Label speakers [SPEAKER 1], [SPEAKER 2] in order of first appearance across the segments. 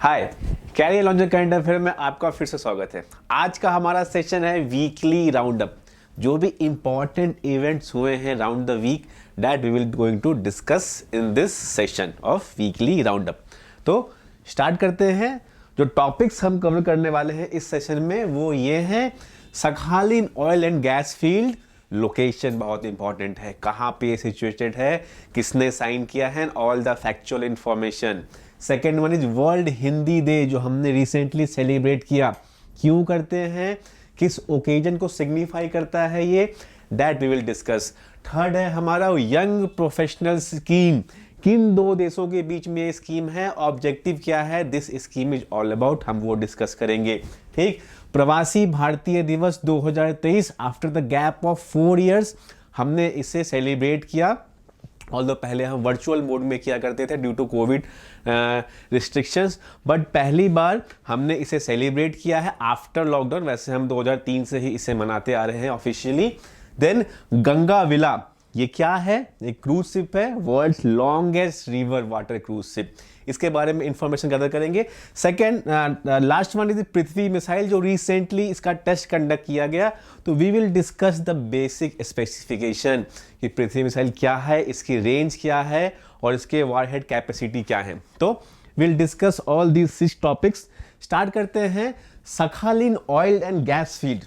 [SPEAKER 1] हाय, career launcher current affair में आपका फिर से स्वागत है। आज का हमारा सेशन है वीकली राउंड अप। जो भी इंपॉर्टेंट इवेंट्स हुए हैं round the week that we will going to discuss in this session of weekly round up. तो स्टार्ट करते हैं। जो टॉपिक्स हम कवर करने वाले हैं इस सेशन में वो ये हैं Sakhalin oil and gas field. Location बहुत इंपॉर्टेंट है, कहाँ पे सिचुएटेड है, किसने साइन किया है, all the factual information. Second one is world Hindi day जो हमने रिसेंटली सेलिब्रेट किया, क्यों करते हैं, किस ओकेजन को सिग्निफाई करता है ये, that we will discuss. Third है हमारा यंग प्रोफेशनल स्कीम, किन दो देशों के बीच में ये स्कीम है, ऑब्जेक्टिव क्या है, this scheme is all about, हम वो डिस्कस करेंगे। ठीक, प्रवासी भारतीय दिवस 2023 after the gap of 4 years हमने इसे सेलिब्रेट किया। ऑल्दो पहले हम वर्चुअल मोड में किया करते थे due to Covid restrictions, but पहली बार हमने इसे सेलिब्रेट किया है आफ्टर लॉकडाउन। वैसे हम 2003 से ही इसे मनाते आ रहे हैं ऑफिशियली। देन गंगा विला, ये क्या है, एक क्रूज शिप है, world's longest river water cruise ship. इसके बारे में इंफॉर्मेशन गैदर करेंगे। Second last one is Prithvi missile जो रिसेंटली इसका टेस्ट कंडक्ट किया गया, तो we will discuss the basic specification कि पृथ्वी मिसाइल क्या है, इसकी रेंज क्या है और इसके वारहेड कैपेसिटी क्या है। तो will discuss all these 6 topics. Start करते हैं Sakhalin oil and gas field.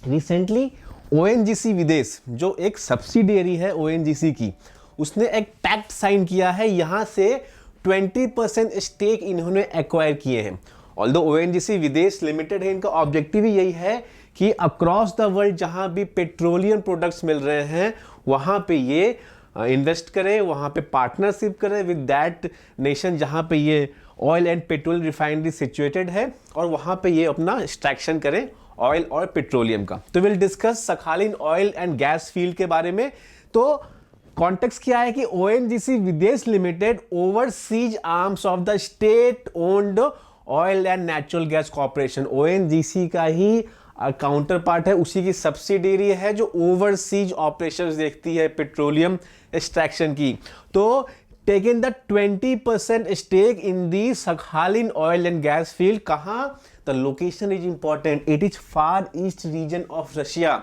[SPEAKER 1] Recently ONGC विदेश जो एक सब्सिडियरी है ओएनजीसी की, उसने एक पैक्ट साइन किया है। यहां से 20% स्टेक इन्होंने एक्वायर किए हैं। ऑल्दो ओएनजीसी विदेश लिमिटेड है, इनका ऑब्जेक्टिव ही यही है कि अक्रॉस द वर्ल्ड जहां भी पेट्रोलियम प्रोडक्ट्स मिल रहे हैं वहां पे ये इन्वेस्ट करें, वहां पे पार्टनरशिप करें विद दैट नेशन जहां पे ये oil and petrol refinery situated है, और वहां पे ये अपना एक्सट्रैक्शन करें ऑयल और पेट्रोलियम का। तो will discuss Sakhalin oil and gas field के बारे में। तो कॉन्टेक्स्ट क्या है कि ओएनजीसी विदेश limited overseas arms of the state owned oil and natural gas corporation, ONGC का ही काउंटर पार्ट है, उसी की सब्सिडियरी है जो ओवरसीज ऑपरेशंस देखती है पेट्रोलियम एक्सट्रैक्शन की। तो taken the 20% stake in the Sakhalin oil and gas field. कहां, the location is important, it is far east region of Russia.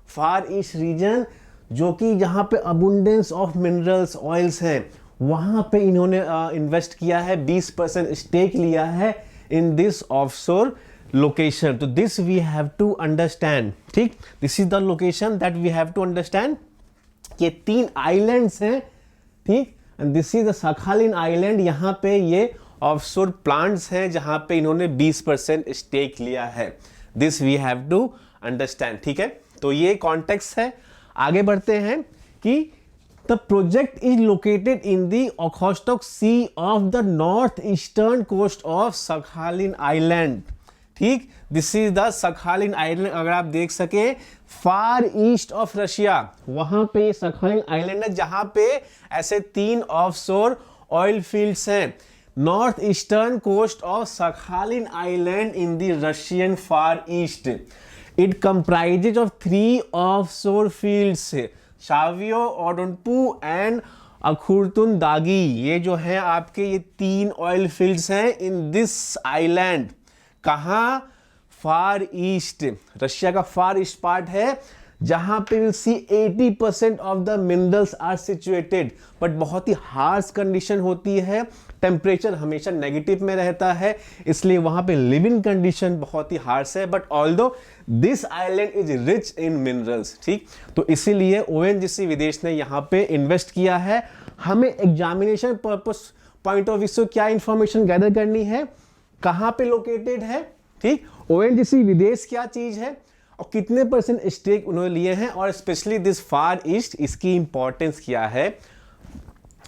[SPEAKER 1] Far east region जो कि जहां पे अबुंडेंस ऑफ मिनरल्स ऑयल्स हैं, वहां पे इन्होंने इन्वेस्ट किया है, 20% स्टेक लिया है इन दिस ऑफशोर लोकेशन। तो this we have to understand. ठीक, this is the location that we have to understand. ये 3 आइलैंड्स हैं, ठीक, and this is the Sakhalin island. यहां पे ये ऑफशोर प्लांट्स हैं जहां पे इन्होंने 20% स्टेक लिया है। This we have to understand. ठीक है, तो ये कॉन्टेक्स्ट है। आगे बढ़ते हैं कि the project is located in the Okhotsk Sea of the north eastern coast of Sakhalin island. ठीक, this is the Sakhalin island. अगर आप देख सके फार ईस्ट ऑफ रशिया, वहां पे सखालिन आइलैंड है जहां पे ऐसे 3 ऑफशोर ऑयल फील्ड्स हैं। North eastern coast of Sakhalin island in the Russian far east. It comprises of 3 offshore fields, Chayvo, ओडोनपू एंड अखुरतुन दागी। ये जो है आपके ये 3 ऑयल फील्ड्स हैं इन दिस आइलैंड। कहां, फार ईस्ट, रशिया का फार ईस्ट पार्ट है जहां पे will see 80% of the minerals are situated. But बहुत ही हार्श कंडीशन होती है, टेम्परेचर हमेशा नेगेटिव में रहता है, इसलिए वहां पे लिविंग कंडीशन बहुत ही हार्श है। But although this island is rich in minerals. ठीक, तो इसीलिए ओएनजीसी विदेश ने यहां पे इन्वेस्ट किया है। हमें examination purpose point of view से क्या इंफॉर्मेशन गैदर करनी है, कहां पे लोकेटेड है, ठीक, ओएनजीसी विदेश क्या चीज है और कितने % स्टेक उन्होंने लिए हैं, और स्पेशली दिस फार ईस्ट, इसकी इंपॉर्टेंस क्या है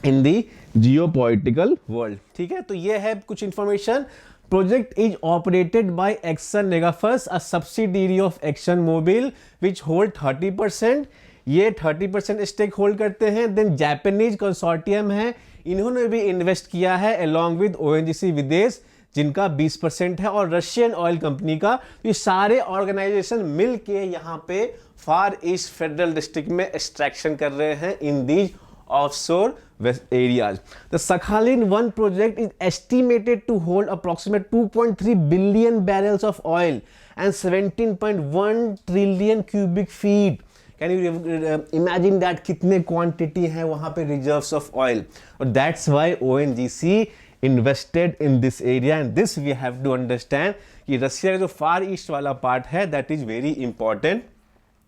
[SPEAKER 1] इन दी जियोपॉलिटिकल वर्ल्ड। ठीक है, तो ये है कुछ information. Project is operated by Exxon नेगाफस, a subsidiary of Exxon Mobil which hold 30%। ये 30% स्टेक होल्ड करते हैं। देन जापानीज कंसोर्टियम है, इन्होंने भी इन्वेस्ट किया है अलॉन्ग विद ओएनजीसी विदेश जिनका 20% है, और रशियन ऑयल कंपनी का। ये सारे ऑर्गेनाइजेशन मिल के यहाँ पे फार ईस्ट फेडरल डिस्ट्रिक्ट में एक्सट्रैक्शन कर रहे हैं in these offshore west areas. The Sakhalin-1 project is estimated to hold approximate 2.3 billion barrels of oil and 17.1 trillion cubic feet. Can you imagine that कितने quantity है वहाँ पे reserves of oil? और that's why ONGC invested in this area, and this we have to understand कि Russia का जो फार east वाला part है that is very important,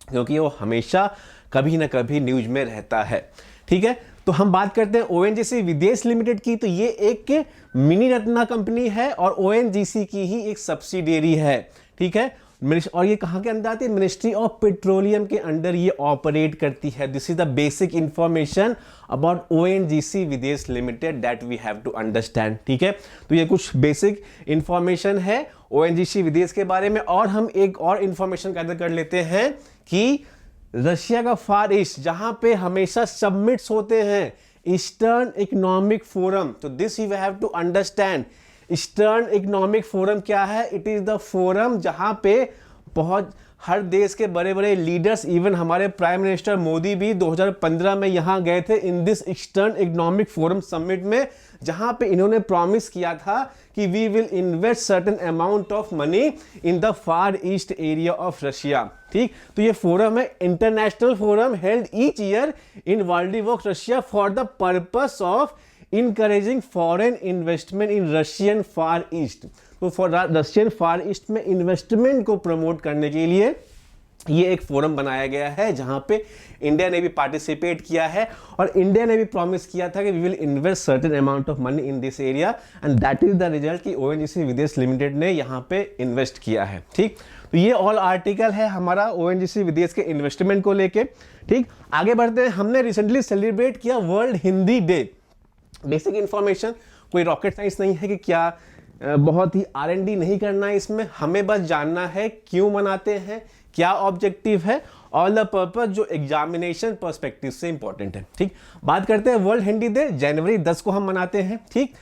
[SPEAKER 1] क्योंकि वो हमेशा कभी ना कभी न्यूज में रहता है. ठीक है, तो हम बात करते हैं ONGC विदेश लिमिटेड की. तो ये एक मिनी रत्ना कंपनी है और ONGC की ही एक सब्सिडियरी है. ठीक है, और ये कहाँ के अंदर आती है? मिनिस्ट्री ऑफ पेट्रोलियम के अंडर ये ऑपरेट करती है. This is the basic information about ONGC Videsh Limited that we have to understand. ठीक है, तो ये कुछ बेसिक इंफॉर्मेशन है ONGC विदेश के बारे में. और हम एक और इंफॉर्मेशन गैदर कर लेते हैं कि रशिया का फार ईस्ट जहां पे हमेशा सबमिट्स होते हैं ईस्टर्न इकोनॉमिक फोरम. तो this you have to understand. Eastern Economic Forum क्या है? इट इज द फोरम जहां पे बहुत हर देश के बड़े बड़े लीडर्स, इवन हमारे प्राइम मिनिस्टर मोदी भी 2015 में यहाँ गए थे in this Eastern Economic Forum summit में, जहां पे इन्होंने प्रॉमिस किया था कि we will invest certain amount of money in the Far East area of Russia. ठीक, तो ये फोरम है international forum held each year in Vladivostok Russia for the purpose of encouraging foreign investment in Russian Far East. तो for Russian far east में investment को promote करने के लिए ये एक फोरम बनाया गया है जहां पे इंडिया ने भी पार्टिसिपेट किया है और इंडिया ने भी प्रॉमिस किया था कि we will invest certain amount of money in this area, and that is the result कि ONGC विदेश लिमिटेड ने यहाँ पे इन्वेस्ट किया है. ठीक, तो ये ऑल आर्टिकल है हमारा ONGC विदेश के इन्वेस्टमेंट को लेके. ठीक, आगे बढ़ते हैं. हमने रिसेंटली सेलिब्रेट किया world Hindi day. Basic information, कोई रॉकेट साइंस नहीं है कि क्या बहुत ही R&D नहीं करना है इसमें. हमें बस जानना है क्यों मनाते हैं, क्या ऑब्जेक्टिव है, ऑल द पर्पस जो एग्जामिनेशन पर्सपेक्टिव से इंपॉर्टेंट है. ठीक, बात करते हैं वर्ल्ड हिंदी डे. जनवरी 10 को हम मनाते हैं. ठीक,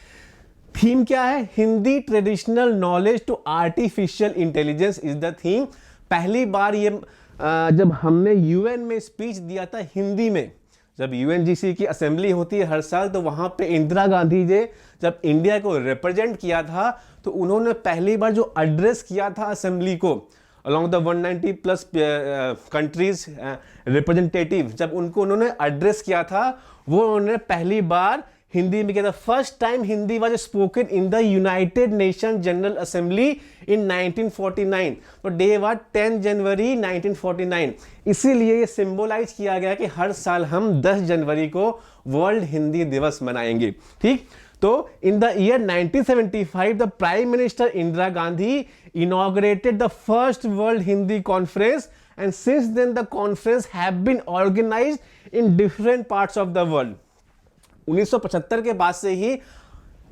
[SPEAKER 1] थीम क्या है? Hindi traditional knowledge to artificial intelligence is the theme. पहली बार ये जब हमने UN में स्पीच दिया था हिंदी में, जब UNGC की असेंबली होती है हर साल, तो वहाँ पे इंदिरा गांधी जी जब इंडिया को रिप्रेजेंट किया था तो उन्होंने पहली बार जो एड्रेस किया था असेंबली को along the 190 plus countries representative, जब उनको उन्होंने एड्रेस किया था वो उन्होंने पहली बार हिंदी में किया था. First time Hindi was spoken in the United nation general assembly in 1949. तो डे वाज 10 जनवरी 1949. इसीलिए ये सिंबलाइज किया गया कि हर साल हम 10 जनवरी को वर्ल्ड हिंदी दिवस मनाएंगे. ठीक, तो in the year 1975 the prime minister Indira Gandhi inaugurated the first world Hindi conference, and since then the conference have been organised in different parts of the world. 1975 के बाद से ही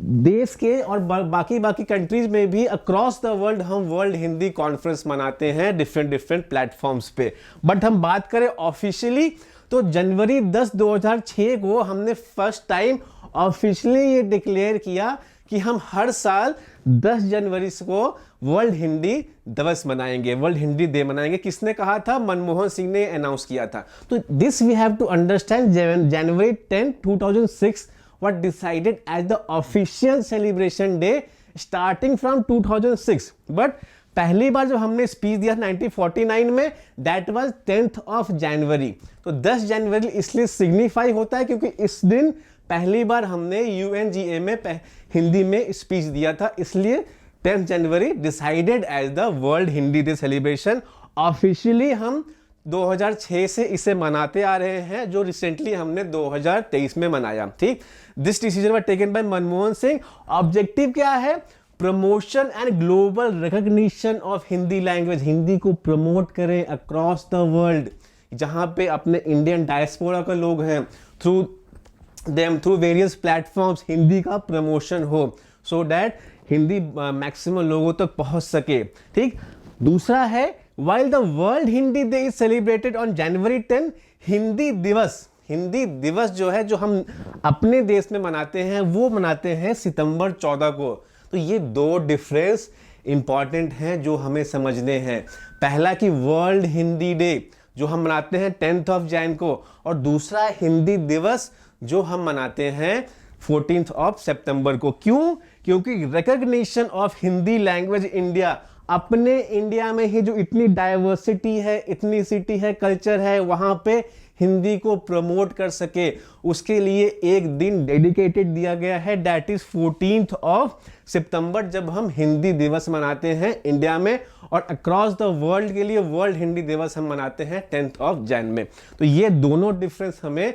[SPEAKER 1] देश के और बाकी कंट्रीज में भी अक्रॉस द वर्ल्ड हम वर्ल्ड हिंदी कॉन्फ्रेंस मनाते हैं डिफरेंट प्लेटफॉर्म्स पे. बट हम बात करें ऑफिशियली तो जनवरी 10, 2006 को हमने फर्स्ट टाइम ऑफिशियली ये डिक्लेयर किया कि हम हर साल 10 जनवरी को वर्ल्ड हिंदी दिवस मनाएंगे, वर्ल्ड हिंदी डे मनाएंगे. किसने कहा था? मनमोहन सिंह ने अनाउंस किया था. तो this we have to understand. January 10, 2006 was decided as the official celebration day starting from 2006. But पहली बार जब हमने स्पीच दिया 1949 में, that was 10th of January. तो 10 जनवरी इसलिए सिग्निफाई होता है क्योंकि इस दिन पहली बार हमने UNGA में हिंदी में स्पीच दिया था, इसलिए 10th January decided as the world Hindi day celebration. Officially हम 2006 से इसे मनाते आ रहे हैं, जो रिसेंटली हमने 2023 में मनाया. ठीक, this decision was taken bye Manmohan Singh. Objective क्या है? Promotion and global recognition of Hindi language. Hindi को प्रमोट करें अक्रॉस द वर्ल्ड, जहां पे अपने इंडियन डायस्पोरा के लोग हैं, थ्रू वेरियस प्लेटफॉर्म्स हिंदी का प्रमोशन हो, सो दैट हिंदी मैक्सिमम लोगों तक पहुंच सके. ठीक, दूसरा है while the world Hindi day is celebrated on January 10, Hindi दिवस जो है जो हम अपने देश में मनाते हैं वो मनाते हैं सितंबर 14 को. तो ये दो डिफरेंस इंपॉर्टेंट हैं जो हमें समझने हैं. पहला कि वर्ल्ड हिंदी डे जो हम मनाते हैं 10th of Jan को, और दूसरा हिंदी दिवस जो हम मनाते हैं 14th ऑफ सितंबर को। क्यों? क्योंकि recognition of Hindi language India, अपने इंडिया में ही जो इतनी डाइवर्सिटी है, इतनी सिटी है, कल्चर है, वहां पे हिंदी को प्रमोट कर सके, उसके लिए एक दिन डेडिकेटेड दिया गया है, दैट इज 14th ऑफ सितंबर, जब हम हिंदी दिवस मनाते हैं इंडिया में, और अक्रॉस द वर्ल्ड के लिए वर्ल्ड हिंदी दिवस हम मनाते हैं 10th ऑफ जैन में। तो ये दोनों डिफरेंस हमें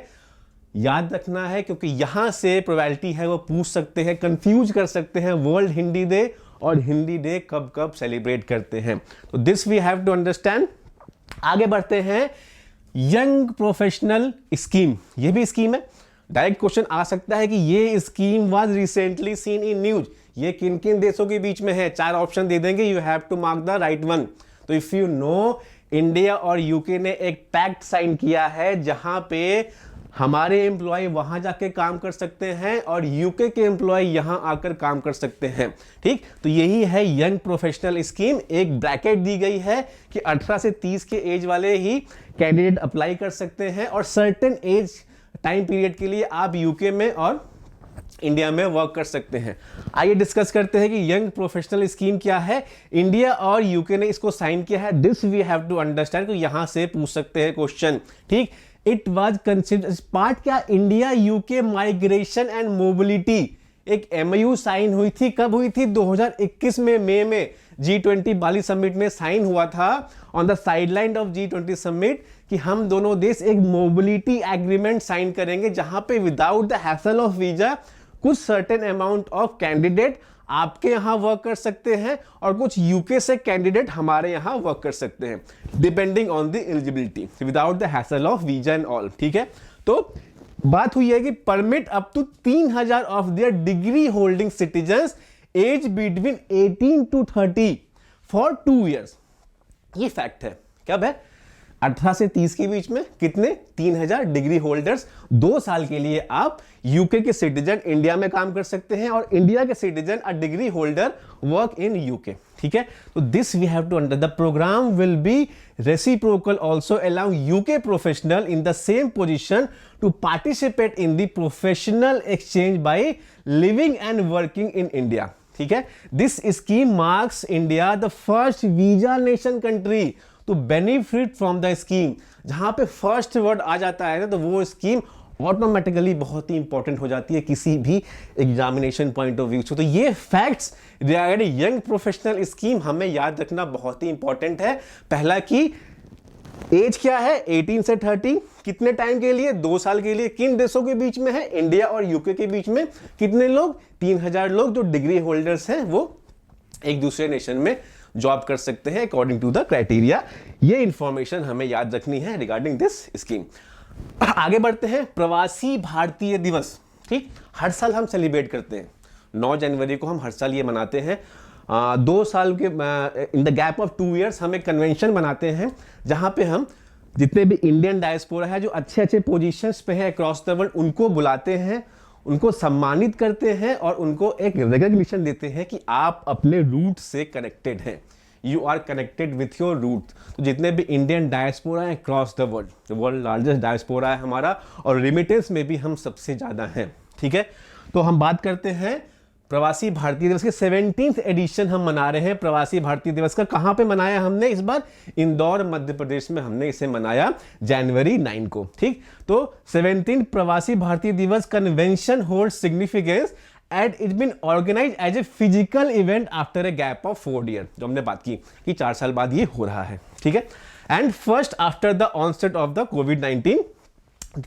[SPEAKER 1] याद रखना है, क्योंकि यहां से प्रोबेबिलिटी है वो पूछ सकते हैं, कंफ्यूज कर सकते हैं वर्ल्ड हिंदी डे और हिंदी डे कब कब सेलिब्रेट करते हैं। तो this we have to understand. आगे बढ़ते हैं, यंग प्रोफेशनल स्कीम, ये भी स्कीम है। डायरेक्ट क्वेश्चन आ सकता है कि ये scheme was recently seen in news, ये किन किन देशों के बीच में है? 4 ऑप्शन दे देंगे, you have to mark the right one. तो इफ यू नो, इंडिया और यूके ने एक पैक्ट साइन किया है जहां पे हमारे एम्प्लॉय वहां जाके काम कर सकते हैं और यूके के एम्प्लॉय यहां आकर काम कर सकते हैं। ठीक, तो यही है यंग प्रोफेशनल स्कीम। एक ब्रैकेट दी गई है कि 18 से 30 के एज वाले ही कैंडिडेट अप्लाई कर सकते हैं, और सर्टेन एज टाइम पीरियड के लिए आप यूके में और इंडिया में वर्क कर सकते हैं। आइए डिस्कस करते हैं कि यंग प्रोफेशनल स्कीम क्या है। इंडिया और यूके ने इसको साइन किया है, this we have to understand, तो यहां से पूछ सकते हैं क्वेश्चन। ठीक, इट वाज कंसिडर्ड पार्ट क्या, India UK migration and mobility, एक एमओयू साइन हुई थी, कब हुई थी? 2021 में मई में G20 बाली समिट में साइन हुआ था on the sideline of G20 summit, कि हम दोनों देश एक मोबिलिटी एग्रीमेंट साइन करेंगे जहां पे without the hassle of visa कुछ सर्टेन अमाउंट ऑफ कैंडिडेट आपके यहां वर्क कर सकते हैं और कुछ यूके से कैंडिडेट हमारे यहां वर्क कर सकते हैं, depending on the eligibility, without the hassle of visa and all. ठीक है, तो बात हुई है कि permit up to 3000 of their degree holding citizens age between 18 to 30 for 2 years। ये फैक्ट है, कब है? 18 से 30 के बीच में कितने? 3000 डिग्री होल्डर्स 2 साल के लिए आप यूके के सिटीजन इंडिया में काम कर सकते हैं, और इंडिया के citizen a degree holder work in UK. ठीक है, तो this we have to under the programme will be reciprocal, also allow UK professional in the same position to participate in the professional exchange by living and working in India. ठीक है, this scheme marks India the first visa nation country to benefit from the scheme. जहां पे first word आ जाता है ना, तो वो scheme automatically बहुत ही इंपॉर्टेंट हो जाती है किसी भी एग्जामिनेशन पॉइंट ऑफ व्यू से। तो ये facts regarding young professional scheme हमें याद रखना बहुत ही इंपॉर्टेंट है। पहला कि एज क्या है? 18 से 30, कितने टाइम के लिए? 2 साल के लिए। किन देशों के बीच में है? इंडिया और यूके के बीच में। कितने लोग? 3000 लोग जो डिग्री होल्डर्स हैं वो एक दूसरे नेशन में जॉब कर सकते हैं अकॉर्डिंग टू द क्राइटेरिया। ये इंफॉर्मेशन हमें याद रखनी है रिगार्डिंग दिस स्कीम। आगे बढ़ते हैं, प्रवासी भारतीय दिवस। ठीक, हर साल हम सेलिब्रेट करते हैं 9 जनवरी को, हम हर साल ये मनाते हैं। 2 साल के in the gap of 2 years हम एक कन्वेंशन बनाते हैं जहां पे हम जितने भी इंडियन डायस्पोरा है जो अच्छे अच्छे पोजीशंस पे है अक्रॉस द वर्ल्ड, उनको बुलाते हैं, उनको सम्मानित करते हैं और उनको एक रिकॉग्निशन देते हैं कि आप अपने रूट से कनेक्टेड हैं, you are connected with your root. तो जितने भी इंडियन डायस्पोरा है across the world largest diaspora है हमारा, और रेमिटेंस में भी हम सबसे ज़्यादा हैं। ठीक है, तो हम बात करते हैं प्रवासी भारतीय दिवस के 17th एडिशन हम मना रहे हैं। प्रवासी भारतीय दिवस का कहां पे मनाया हमने इस बार? इंदौर मध्य प्रदेश में हमने इसे मनाया जनवरी 9 को। ठीक, तो 17th Pravasi Bharatiya Divas convention hold significance and it's been organise as a physical event after a gap of 4 years, जो हमने बात की कि 4 साल बाद ये हो रहा है। ठीक है, and first after the onset of the कोविड-19।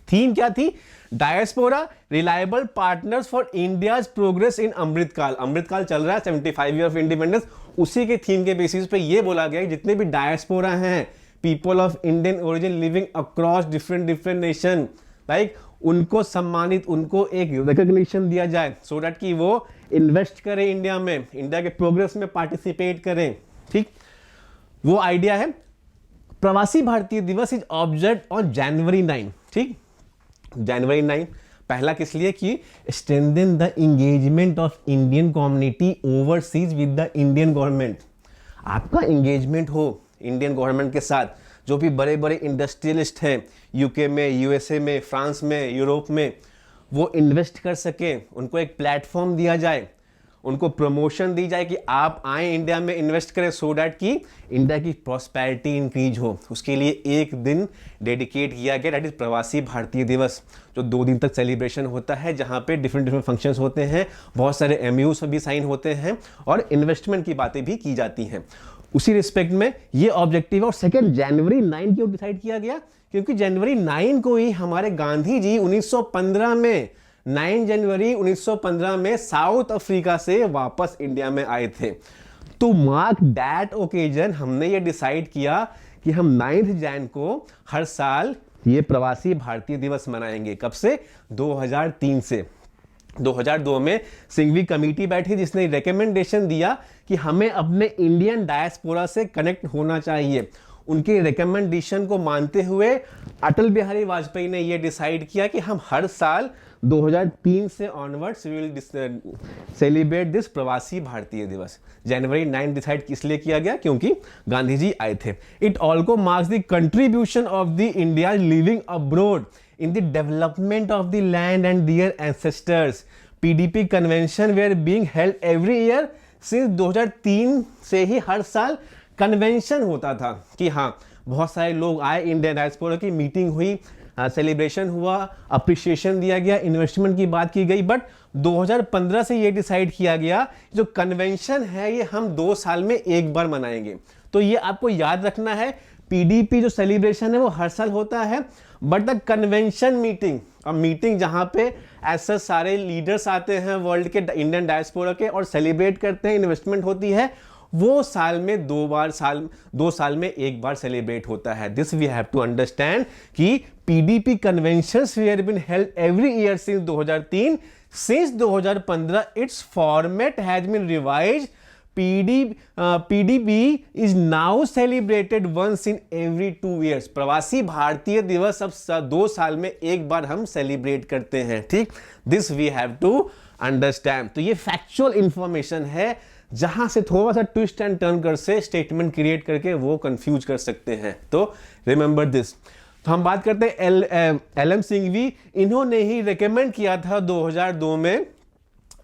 [SPEAKER 1] थीम क्या थी? Diaspora reliable partners for India's progress in Amritkaal. Amritkaal चल रहा है, 75 ईयर ऑफ इंडिपेंडेंस, उसी के थीम के बेसिस पे ये बोला गया जितने भी डायस्पोरा हैं, people of Indian origin living across different nation, like उनको सम्मानित, उनको एक रिकॉग्निशन दिया जाए सो दैट कि वो इन्वेस्ट करें इंडिया में, इंडिया के प्रोग्रेस में पार्टिसिपेट करें। ठीक, वो आइडिया है। प्रवासी भारतीय दिवस इज ऑब्जर्व्ड ऑन जनवरी 9। ठीक, जनवरी 9 पहला किस लिए? कि strengthen the engagement of Indian community overseas with the Indian government. आपका एंगेजमेंट हो इंडियन गवर्नमेंट के साथ, जो भी बड़े बड़े इंडस्ट्रियलिस्ट हैं यूके में, यूएसए में, फ्रांस में, यूरोप में, वो इन्वेस्ट कर सके, उनको एक प्लेटफॉर्म दिया जाए, उनको प्रमोशन दी जाए कि आप आए इंडिया में इन्वेस्ट करें, सो डैट कि इंडिया की प्रॉस्पेरिटी इंक्रीज हो। उसके लिए एक दिन डेडिकेट किया गया, दैट इज प्रवासी भारतीय दिवस, जो 2 दिन तक सेलिब्रेशन होता है, जहां पे डिफरेंट फंक्शंस होते हैं, बहुत सारे MOUs भी साइन होते हैं और इन्वेस्टमेंट की बातें भी की जाती हैं। उसी रिस्पेक्ट में ये ऑब्जेक्टिव है। और सेकेंड, जनवरी 9 क्यों डिसाइड किया गया? क्योंकि जनवरी 9 को ही हमारे गांधी जी 1915 में 9 जनवरी 1915 में साउथ अफ्रीका से वापस इंडिया में आए थे। तो मार्क दैट ओकेजन हमने ये डिसाइड किया कि हम 9 जैन को हर साल ये प्रवासी भारतीय दिवस मनाएंगे। कब से? 2003 से। 2002 में सिंघवी कमेटी बैठी जिसने रिकमेंडेशन दिया कि हमें अपने इंडियन डायस्पोरा से कनेक्ट होना चाहिए। उनके रिकमेंडेशन को मानते हुए अटल बिहारी वाजपेयी ने यह डिसाइड किया कि हम हर साल 2003 से onwards we will celebrate this Pravasi Bharatiya दिवस। जनवरी 9 डिसाइड किस लिए किया गया? क्योंकि गांधी जी आए थे। It also marks the contribution of the India living abroad in the development of the land and their ancestors. PDP convention were being held every year since 2003 से ही हर साल कन्वेंशन होता था कि हाँ बहुत सारे लोग आए, इंडियन डायस्पोरा की मीटिंग हुई, सेलिब्रेशन हुआ, अप्रिशिएशन दिया गया, इन्वेस्टमेंट की बात की गई। बट 2015 से ये डिसाइड किया गया जो कन्वेंशन है ये हम 2 साल में एक बार मनाएंगे। तो ये आपको याद रखना है, PDP जो सेलिब्रेशन है वो हर साल होता है, बट द कन्वेंशन मीटिंग, अब मीटिंग जहां पे ऐसे सारे लीडर्स आते हैं वर्ल्ड के, इंडियन डायस्पोरा के, और सेलिब्रेट करते हैं, इन्वेस्टमेंट होती है, वो साल में 2 साल में एक बार सेलिब्रेट होता है। This we have to understand कि PDP conventions we have been held every year since 2003। Since 2015 it's format has been revised. PDP is now celebrated once in every 2 years। प्रवासी भारतीय दिवस अब 2 साल में एक बार हम सेलिब्रेट करते हैं, ठीक। This we have to understand. तो ये फैक्चुअल इंफॉर्मेशन है, जहां से थोड़ा सा ट्विस्ट एंड टर्न कर से स्टेटमेंट क्रिएट करके वो कंफ्यूज कर सकते हैं। तो रिमेंबर दिस। तो हम बात करते हैं LM सिंघवी। इन्होंने ही रिकमेंड किया था 2002 में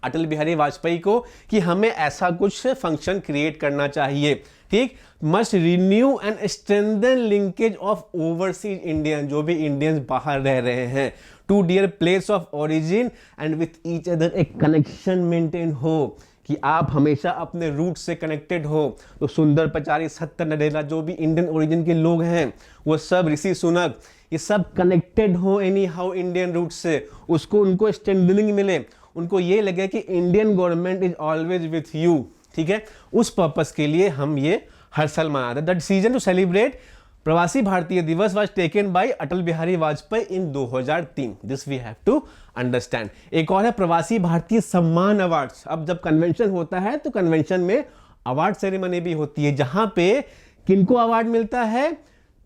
[SPEAKER 1] अटल बिहारी वाजपेयी को कि हमें ऐसा कुछ फंक्शन क्रिएट करना चाहिए, ठीक। Must renew and strengthen linkage of overseas Indian, जो भी इंडियंस बाहर रह रहे हैं, to dear place of origin and with each other एक कनेक्शन मेंटेन हो, कि आप हमेशा अपने रूट से कनेक्टेड हो। तो सुंदर पिचाई, सत्तर नडेला, जो भी इंडियन ओरिजिन के लोग हैं, वो सब, ऋषि सुनक, ये सब कनेक्टेड हो एनी हाउ इंडियन रूट से, उसको उनको स्ट्रेंथनिंग मिले, उनको ये लगे कि Indian government is always with you, ठीक है। उस पर्पस के लिए हम ये हर साल मनाते हैं। The decision to celebrate Pravasi Bharatiya Divas was taken by Atal Bihari Vajpayee in 2003। This we have to understand. एक और है प्रवासी भारतीय सम्मान अवार्ड्स। अब जब कन्वेंशन होता है तो कन्वेंशन में अवार्ड सेरेमनी भी होती है, जहां पे किनको अवार्ड मिलता है?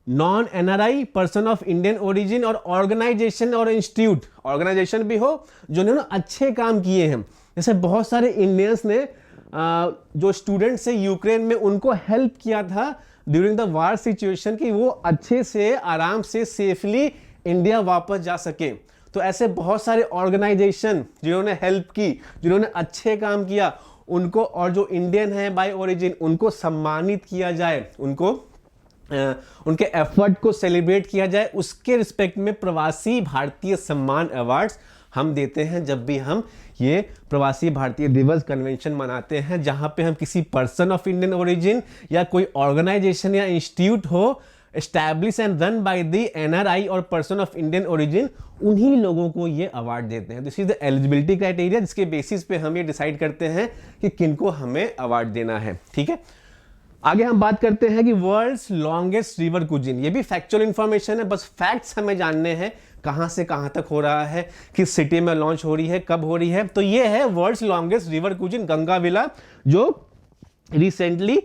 [SPEAKER 1] Non NRI person of Indian origin और ऑर्गेनाइजेशन और इंस्टीट्यूट, ऑर्गेनाइजेशन भी हो जो उन्होंने अच्छे काम किए हैं। जैसे बहुत सारे इंडियंस ने जो स्टूडेंट्स है यूक्रेन में, उनको हेल्प किया था ड्यूरिंग द वार सिचुएशन, कि वो अच्छे से आराम से सेफली इंडिया वापस जा सके। तो ऐसे बहुत सारे ऑर्गेनाइजेशन जिन्होंने हेल्प की, जिन्होंने अच्छे काम किया, उनको, और जो इंडियन है बाय ओरिजिन, उनको सम्मानित किया जाए, उनको उनके एफर्ट को सेलिब्रेट किया जाए। उसके रिस्पेक्ट में प्रवासी भारतीय सम्मान अवार्ड्स हम देते हैं जब भी हम ये प्रवासी भारतीय दिवस कन्वेंशन मनाते हैं, जहां पे हम किसी पर्सन ऑफ इंडियन ओरिजिन या कोई ऑर्गेनाइजेशन या इंस्टीट्यूट हो establish and run by the NRI और पर्सन ऑफ इंडियन ओरिजिन, उन्हीं लोगों को ये अवार्ड देते हैं। This is the eligibility criteria, जिसके बेसिस पे हम ये डिसाइड करते हैं कि किनको हमें अवार्ड देना है, ठीक है। आगे हम बात करते हैं कि वर्ल्ड्स लॉन्गेस्ट रिवर कुजिन। ये भी फैक्चुअल इंफॉर्मेशन है, बस फैक्ट्स हमें जानने हैं, कहां से कहां तक हो रहा है, किस सिटी में लॉन्च हो रही है, कब हो रही है। तो ये है वर्ल्ड्स लॉन्गेस्ट रिवर कुजिन गंगाविला, जो रिसेंटली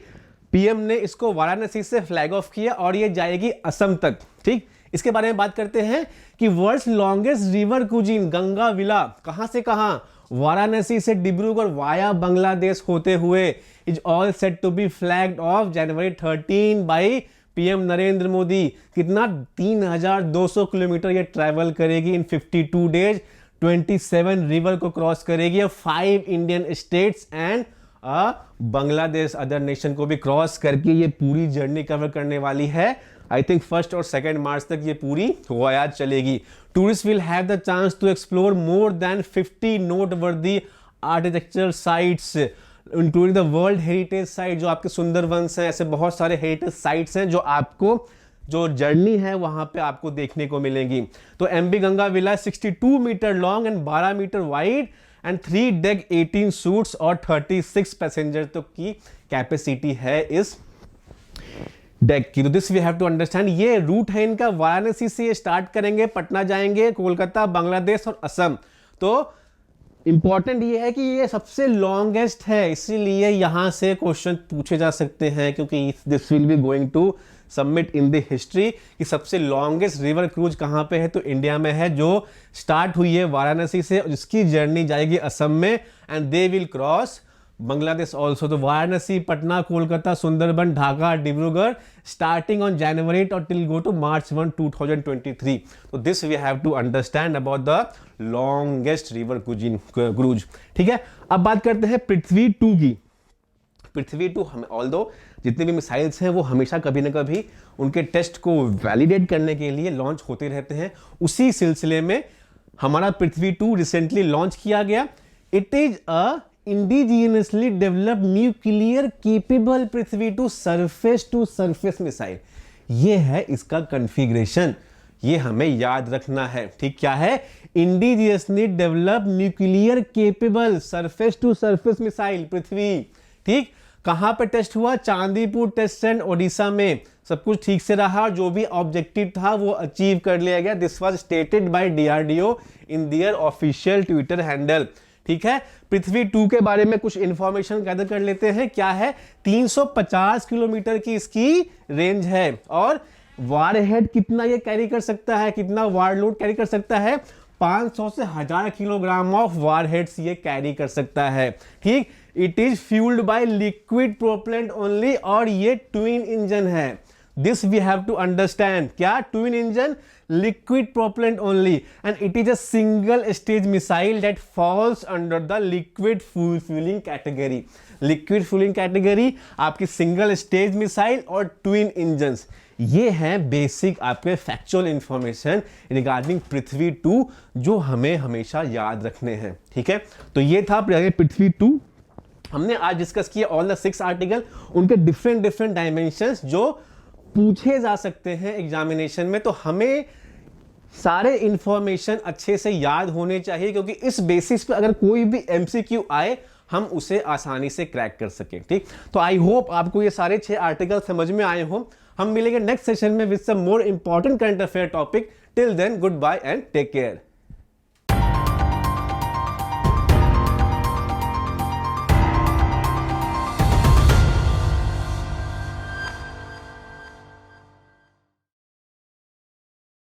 [SPEAKER 1] PM ने इसको वाराणसी से फ्लैग ऑफ किया और ये जाएगी असम तक, ठीक। इसके बारे में बात करते हैं कि वर्ल्ड्स लॉन्गेस्ट रिवर कुजिन गंगाविला कहां से कहां? वाराणसी से डिब्रूगढ़ वाया बांग्लादेश होते हुए is all set to be flagged off January 13 by PM Narendra Modi. कितना? 3200 किलोमीटर ये ट्रैवल करेगी इन 52 डेज 27 रिवर को क्रॉस करेगी, 5 Indian states and Bangladesh other nation को भी क्रॉस करके ये पूरी जर्नी कवर करने वाली है। आई थिंक 1 और 2 मार्च तक ये पूरी वायाज चलेगी। Tourist will have the chance to explore more than 50 noteworthy architectural sites including the world heritage site, जो आपके सुंदरवंस हैं, ऐसे बहुत सारे हेरिटेज साइट्स हैं जो आपको जो जर्नी है वहां पे आपको देखने को मिलेंगी। तो MB Ganga Vila 62 metre long and 12 metre wide and 3 deck 18 suites और 36 पैसेंजर तक की कैपेसिटी है इस डेक की। तो this we have to understand. ये रूट है इनका, वाराणसी से ये स्टार्ट करेंगे, पटना जाएंगे, कोलकाता, बांग्लादेश और असम। तो इंपॉर्टेंट ये है कि ये सबसे लॉन्गेस्ट है, इसीलिए यहां से क्वेश्चन पूछे जा सकते हैं, क्योंकि this will be going to submit in the history कि सबसे लॉन्गेस्ट रिवर क्रूज कहां पे है, तो इंडिया में है, जो स्टार्ट हुई है वाराणसी से, जिसकी जर्नी जाएगी असम में and they will cross Bangladesh also. तो Varanasi, Patna, Kolkata, Sundarbans, Dhaka, Dibrugarh starting on January और टिल गो टू March 1, 2023। तो this we have to understand about the longest river cruise. ठीक है, अब बात करते हैं पृथ्वी 2 की। पृथ्वी 2 हम ऑल्दो जितने भी मिसाइल्स हैं वो हमेशा कभी ना कभी उनके टेस्ट को वैलिडेट करने के लिए लॉन्च होते रहते हैं। उसी सिलसिले में हमारा पृथ्वी 2 रिसेंटली लॉन्च किया गया। It is a indigenously developed nuclear capable Prithvi 2 surface missile. ये है इसका कॉन्फ़िगरेशन, ये हमें याद रखना है। ठीक, क्या है? Indigenously developed nuclear capable surface missile Prithvi. ठीक, कहां पर टेस्ट हुआ? चांदीपुर टेस्ट सेंटर ओडिशा में। सब कुछ ठीक से रहा, जो भी ऑब्जेक्टिव था वो अचीव कर लिया गया। This was stated by DRDO in their official Twitter handle. ठीक है, पृथ्वी 2 के बारे में कुछ इंफॉर्मेशन गैदर कर लेते हैं। क्या है? 350 किलोमीटर की इसकी रेंज है और वारहेड कितना ये कैरी कर सकता है, कितना वार लोड कैरी कर सकता है? 500 से 1000 किलोग्राम ऑफ वारहेड्स ये कैरी कर सकता है। ठीक, it is fuelled by liquid propellant only और ये ट्विन इंजन है। This we have to understand. क्या? Twin engine, liquid propellant only and it is a single stage missile that falls under the liquid fuelling category. Liquid fuelling category आपकी single stage missile और twin engines. ये है basic आपके factual information regarding पृथ्वी 2 जो हमें हमेशा याद रखने हैं। ठीक है, तो ये था पृथ्वी 2। हमने आज डिस्कस किया ऑल द 6 आर्टिकल, उनके डिफरेंट डायमेंशंस जो पूछे जा सकते हैं एग्जामिनेशन में। तो हमें सारे इंफॉर्मेशन अच्छे से याद होने चाहिए, क्योंकि इस बेसिस पे अगर कोई भी एमसीक्यू आए हम उसे आसानी से क्रैक कर सकें। ठीक, तो आई होप आपको ये सारे 6 आर्टिकल समझ में आए हों। हम मिलेंगे नेक्स्ट सेशन में with some more important current affair topic. Till then, goodbye and take care.